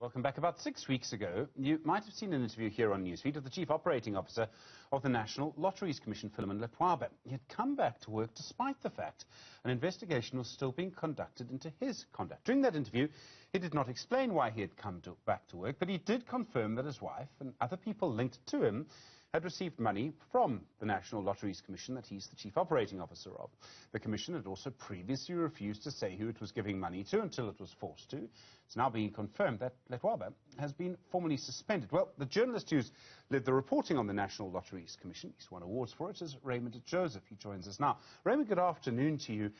Welcome back. About 6 weeks ago, you might have seen an interview here on Newsfeed of the Chief Operating Officer of the National Lotteries Commission, Philemon Ledwaba. He had come back to work despite the fact an investigation was still being conducted into his conduct. During that interview, he did not explain why he had come back to work, but he did confirm that his wife and other people linked to him had received money from the National Lotteries Commission that he's the Chief Operating Officer of. The Commission had also previously refused to say who it was giving money to until it was forced to. It's now being confirmed that Ledwaba has been formally suspended. Well, the journalist who's led the reporting on the National Lotteries Commission, he's won awards for it, is Raymond Joseph. He joins us now. Raymond, good afternoon to you.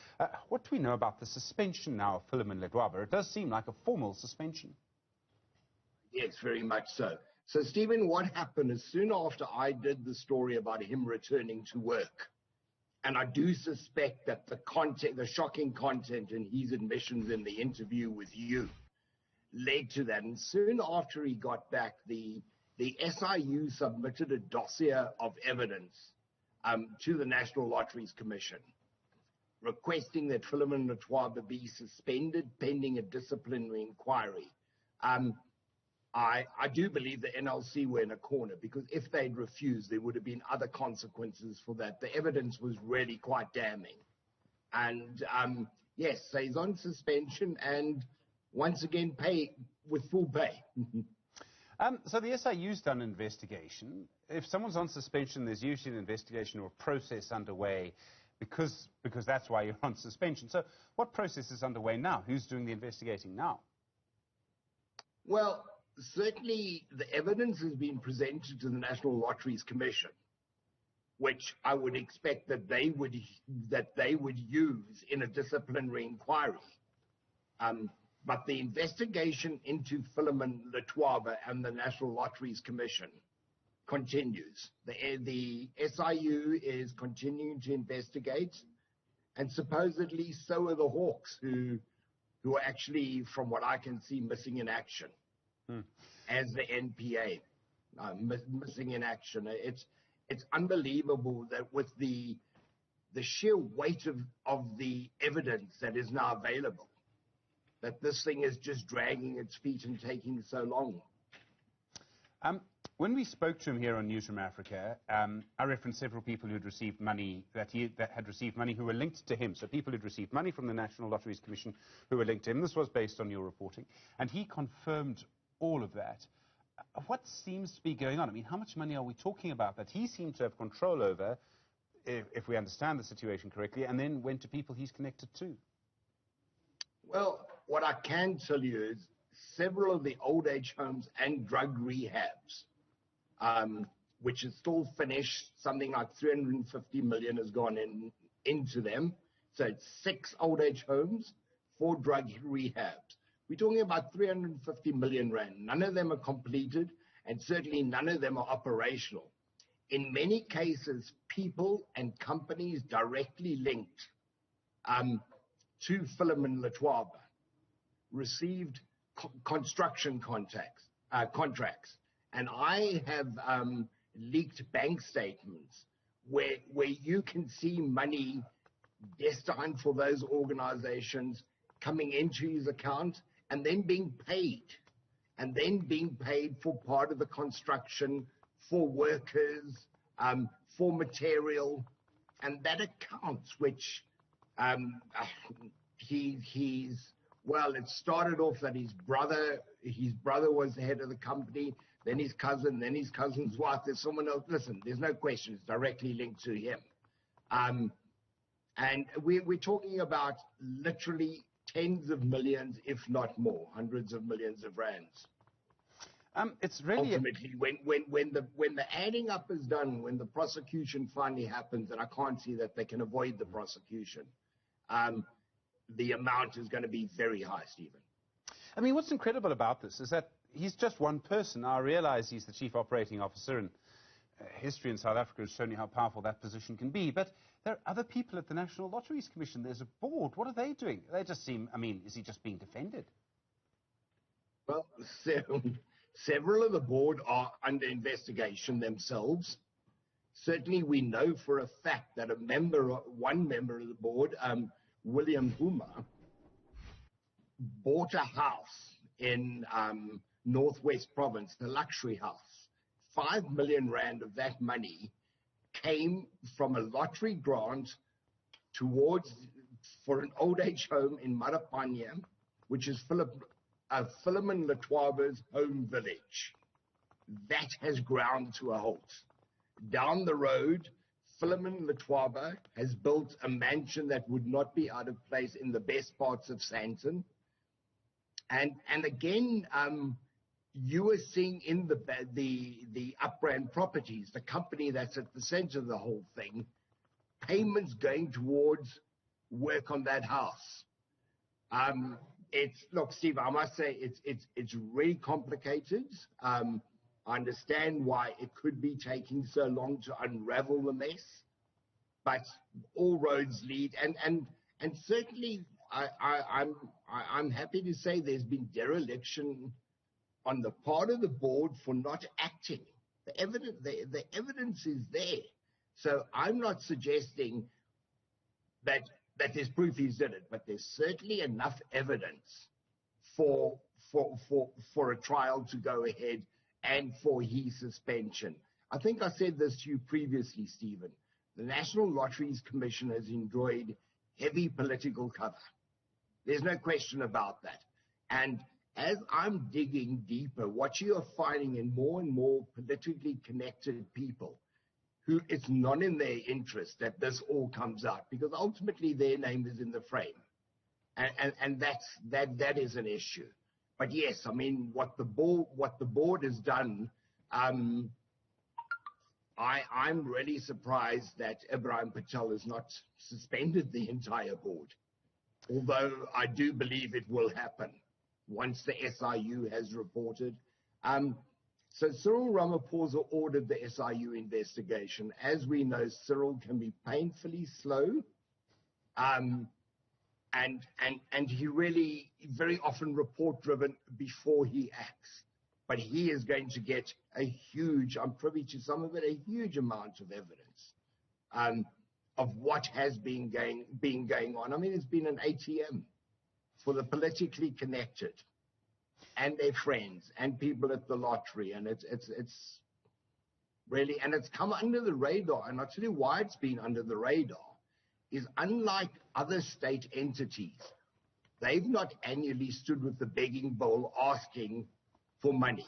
What do we know about the suspension now of Philemon Ledwaba? It does seem like a formal suspension. Yes, very much so. So, Stephen, what happened is soon after I did the story about him returning to work, and I do suspect that the shocking content in his admissions in the interview with you led to that. And soon after he got back, the SIU submitted a dossier of evidence to the National Lotteries Commission, requesting that Philemon Ledwaba be suspended pending a disciplinary inquiry. I do believe the NLC were in a corner, because if they'd refused, there would have been other consequences for that. The evidence was really quite damning. And yes, so he's on suspension and once again pay with full pay. So the SIU's done an investigation. If someone's on suspension, there's usually an investigation or a process underway because that's why you're on suspension. So what process is underway now? Who's doing the investigating now? Well, certainly the evidence has been presented to the National Lotteries Commission, which I would expect that they would use in a disciplinary inquiry. But the investigation into Philemon Ledwaba and the National Lotteries Commission continues. The SIU is continuing to investigate, and supposedly so are the Hawks, who are actually, from what I can see, missing in action. As the NPA, missing in action. It's unbelievable that with the sheer weight of the evidence that is now available, that this thing is just dragging its feet and taking so long. When we spoke to him here on Newzroom Afrika, I referenced several people who had received money that had received money who were linked to him. So people who'd received money from the National Lotteries Commission who were linked to him. This was based on your reporting, and he confirmed all of that. What seems to be going on? I mean, how much money are we talking about that he seemed to have control over, if we understand the situation correctly, and then went to people he's connected to? Well, what I can tell you is several of the old age homes and drug rehabs, which is still finished, something like 350 million has gone into them. So it's 6 old age homes, 4 drug rehabs. We're talking about 350 million rand. None of them are completed, and certainly none of them are operational. In many cases, people and companies directly linked to Philemon Ledwaba received construction contracts. And I have leaked bank statements where you can see money destined for those organizations coming into his account, and then being paid for part of the construction, for workers, for material, and that account, which well, it started off that his brother was the head of the company, then his cousin, then his cousin's wife. There's someone else. Listen, there's no question, it's directly linked to him. And we're talking about literally tens of millions, if not more, hundreds of millions of rands. It's really ultimately when the adding up is done, when the prosecution finally happens, and I can't see that they can avoid the prosecution, the amount is going to be very high, Stephen. I mean, what's incredible about this is that he's just one person. I realize he's the Chief Operating Officer, and history in South Africa has shown you how powerful that position can be. But there are other people at the National Lotteries Commission. There's a board. What are they doing? They just seem, I mean, is he just being defended? Well, several of the board are under investigation themselves. Certainly, we know for a fact that one member of the board, William Huma, bought a house in Northwest Province, the luxury house. 5 million rand of that money came from a lottery grant for an old age home in Marapanya, which is Philemon Ledwaba's home village. That has ground to a halt. Down the road, Philemon Ledwaba has built a mansion that would not be out of place in the best parts of Sandton. And again, you were seeing in the Upbrand Properties, the company that's at the center of the whole thing, payments going towards work on that house. Look, Steve, I must say it's really complicated. I understand why it could be taking so long to unravel the mess, but all roads lead, and certainly I'm happy to say there's been dereliction on the part of the board for not acting. The evidence is there, so I'm not suggesting that there's proof he's did it, but there's certainly enough evidence for a trial to go ahead and for his suspension. I think I said this to you previously, Stephen. The National Lotteries Commission has enjoyed heavy political cover. There's no question about that. And as I'm digging deeper, what you are finding in more and more politically connected people who it's not in their interest that this all comes out, because ultimately their name is in the frame. And that is an issue. But yes, I mean, what the board has done, I'm really surprised that Ibrahim Patel has not suspended the entire board, although I do believe it will happen once the SIU has reported. So Cyril Ramaphosa ordered the SIU investigation. As we know, Cyril can be painfully slow, and he really very often report-driven before he acts. But he is going to get a huge, I'm privy to some of it, a huge amount of evidence of what has been going on. I mean, it's been an ATM for the politically connected and their friends and people at the lottery, and it's really, and it's come under the radar. And I'll tell you why it's been under the radar is, unlike other state entities, they've not annually stood with the begging bowl asking for money,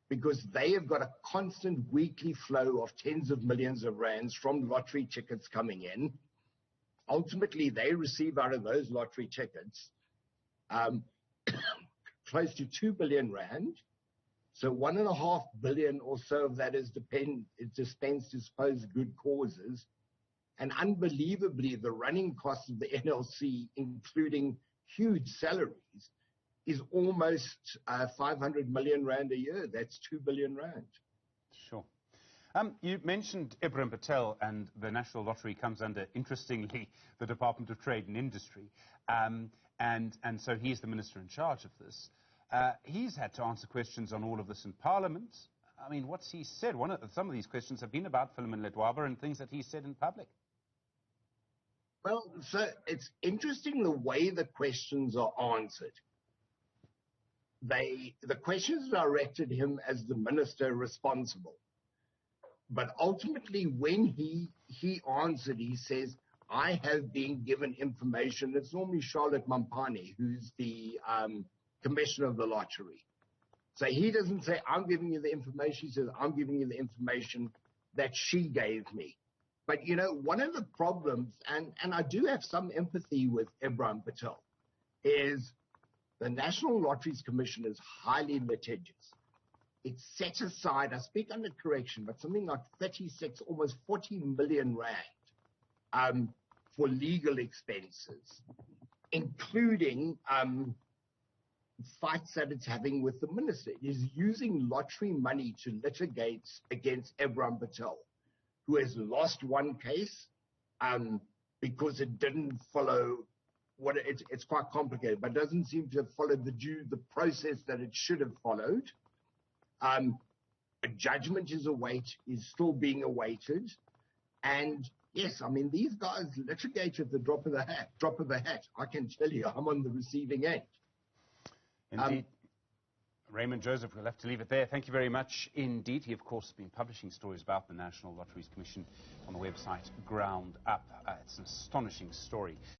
because they have got a constant weekly flow of tens of millions of rands from lottery tickets coming in. Ultimately, they receive out of those lottery tickets close to 2 billion rand. So 1.5 billion or so of that is dispensed to supposed good causes. And unbelievably, the running costs of the NLC, including huge salaries, is almost 500 million rand a year. That's 2 billion rand. Sure. You mentioned Ibrahim Patel, and the National Lottery comes under, interestingly, the Department of Trade and Industry. And so he's the minister in charge of this. He's had to answer questions on all of this in Parliament. I mean, what's he said? Some of these questions have been about Philemon Ledwaba and things that he said in public. Well, so it's interesting the way the questions are answered. The questions directed him as the minister responsible. But ultimately, when he answered, he says, I have been given information. It's normally Charlotte Mampane, who's the commissioner of the lottery. So he doesn't say, I'm giving you the information. He says, I'm giving you the information that she gave me. But, you know, one of the problems, and I do have some empathy with Ibrahim Patel, is the National Lotteries Commission is highly litigious. It's set aside, I speak under correction, but something like 36, almost 40 million rand for legal expenses, including fights that it's having with the minister. It is using lottery money to litigate against Ibrahim Patel, who has lost one case because it didn't follow it's quite complicated, but doesn't seem to have followed the process that it should have followed. A judgment is still being awaited, and yes, I mean, these guys litigate at the drop of the hat. I can tell you, I'm on the receiving end. Indeed. Raymond Joseph, we'll have to leave it there. Thank you very much indeed. He, of course, has been publishing stories about the National Lotteries Commission on the website Ground Up. It's an astonishing story.